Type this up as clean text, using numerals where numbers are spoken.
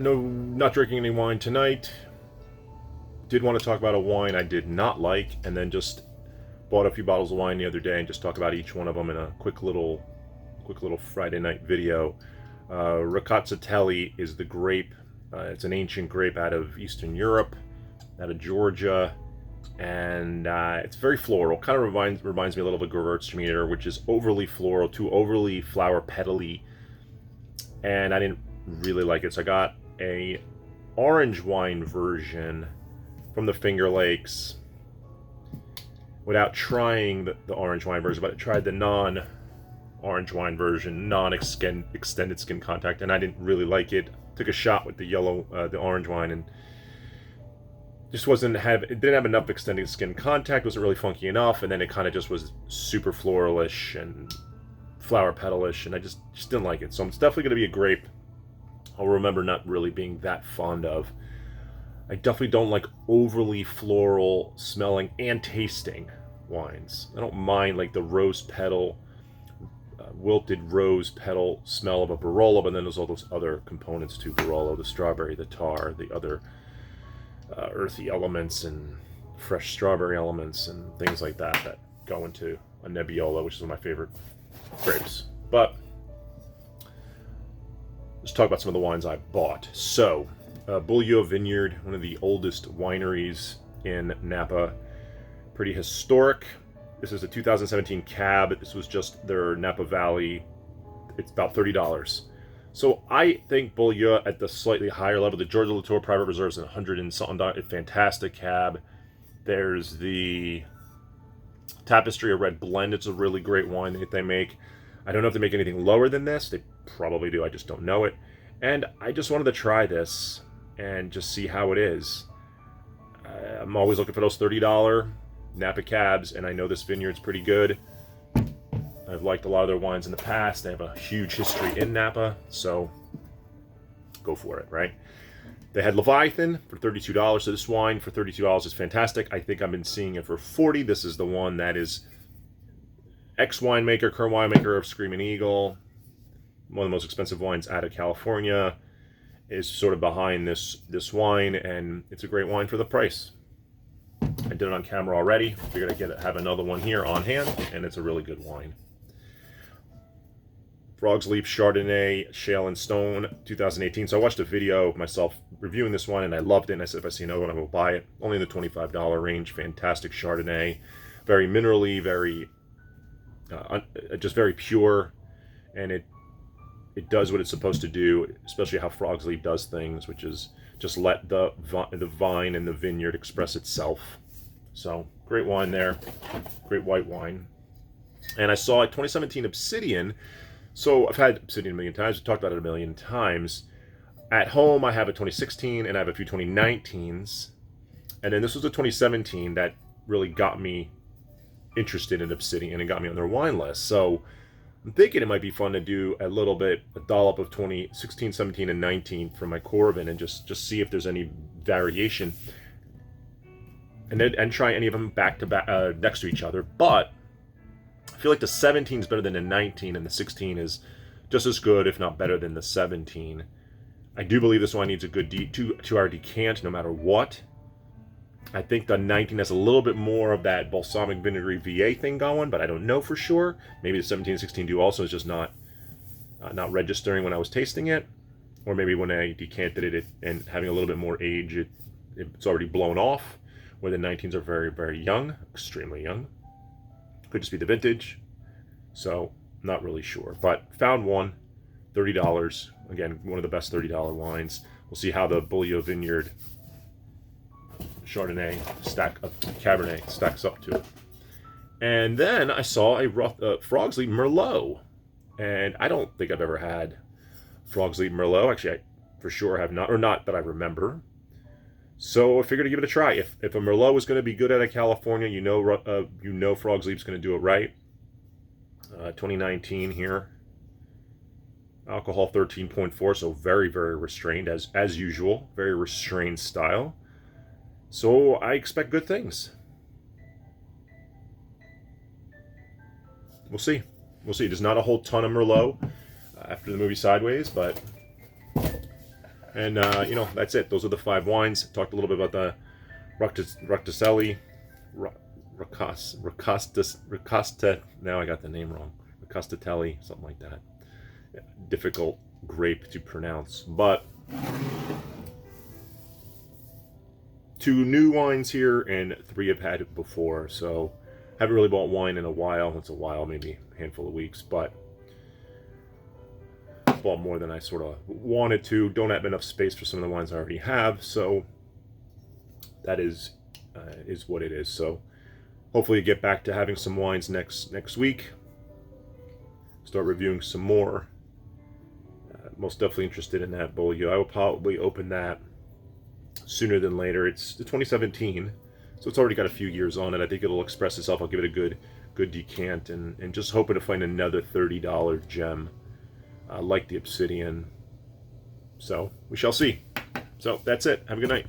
no, not drinking any wine tonight. Did want to talk about a wine I did not like, and then just bought a few bottles of wine the other day and just talk about each one of them in a quick little Friday night video. Rkatsiteli is the grape. It's an ancient grape out of Eastern Europe, out of Georgia, and it's very floral. Kind of reminds me a little of a Gewürztraminer, which is overly floral, too overly flower petally, and I didn't really like it. So I got a orange wine version from the Finger Lakes without trying the orange wine version, but I tried the non-orange wine version, non-extended skin contact, and I didn't really like it. Took a shot with the orange wine, and just it didn't have enough extended skin contact. Wasn't really funky enough, and then it kind of just was super floralish and flower petalish, and I just didn't like it. So it's definitely going to be a grape I'll remember not really being that fond of. I definitely don't like overly floral smelling and tasting wines. I don't mind like the rose petal, wilted rose petal smell of a Barolo, but then there's all those other components to Barolo, the strawberry, the tar, the other earthy elements and fresh strawberry elements and things like that go into a Nebbiolo, which is one of my favorite grapes. But let's talk about some of the wines I bought. So, Beaulieu Vineyard, one of the oldest wineries in Napa. Pretty historic. This is a 2017 cab. This was just their Napa Valley. It's about $30. So I think Beaulieu at the slightly higher level. The Georges Latour Private Reserve is a 100 and something. A fantastic cab. There's the Tapestry, a red blend. It's a really great wine that they make. I don't know if they make anything lower than this. They probably do. I just don't know it. And I just wanted to try this and just see how it is. I'm always looking for those $30 Napa cabs, and I know this vineyard's pretty good. I've liked a lot of their wines in the past. They have a huge history in Napa, so go for it, right? They had Leviathan for $32. So this wine for $32 is fantastic. I think I've been seeing it for $40. This is the one that is ex-winemaker, current winemaker of Screaming Eagle, one of the most expensive wines out of California, is sort of behind this wine, and it's a great wine for the price. I did it on camera already. Figured I'd have another one here on hand, and it's a really good wine. Frog's Leap Chardonnay, Shale and Stone, 2018. So I watched a video of myself reviewing this wine, and I loved it, and I said if I see another one, I will buy it. Only in the $25 range. Fantastic Chardonnay. Very minerally, very just very pure, and it does what it's supposed to do, especially how Frog's Leap does things, which is just let the vine and the vineyard express itself. So, great wine there. Great white wine. And I saw a 2017 Obsidian. So, I've had Obsidian a million times. We've talked about it a million times. At home, I have a 2016, and I have a few 2019s. And then this was a 2017 that really got me interested in Obsidian and got me on their wine list. So, I'm thinking it might be fun to do a dollop of 2016, 17, and 19 from my Coravin and just see if there's any variation, and try any of them back to back next to each other. But I feel like the 17 is better than the 19, and the 16 is just as good, if not better, than the 17. I do believe this wine needs a good 2-hour decant, no matter what. I think the 19 has a little bit more of that balsamic vinegary VA thing going, but I don't know for sure. Maybe the 17 and 16 do also. It's just not registering when I was tasting it, or maybe when I decanted it and having a little bit more age, it's already blown off. Where the 19s are very, very young, extremely young. Could just be the vintage. So not really sure, but found one, $30. Again, one of the best $30 wines. We'll see how the Beaulieu Vineyard Chardonnay Cabernet stacks up to it. And then I saw a Frog's Leap Merlot, and I don't think I've ever had Frog's Leap Merlot. Actually, I for sure have not, or not that I remember. So I figured to give it a try. If a Merlot is going to be good out of California, you know Frog's Leap's going to do it right. 2019 here. Alcohol 13.4, so very, very restrained as usual. Very restrained style. So I expect good things. We'll see. There's not a whole ton of Merlot after the movie Sideways, but And you know, that's it. Those are the 5 wines. Talked a little bit about the Roccaselli, Rocasta. Now I got the name wrong. Rocastatelli, something like that. Difficult grape to pronounce, but 2 new wines here and 3 I've had before. So haven't really bought wine in a while. It's a while, maybe a handful of weeks, but bought more than I sort of wanted to. Don't have enough space for some of the wines I already have, so that is what it is. So hopefully get back to having some wines next week. Start reviewing some more. Most definitely interested in that Beaulieu. I will probably open that sooner than later. It's the 2017, so it's already got a few years on it. I think it'll express itself. I'll give it a good decant, and just hoping to find another $30 gem like the Obsidian. So we shall see. So that's it. Have a good night.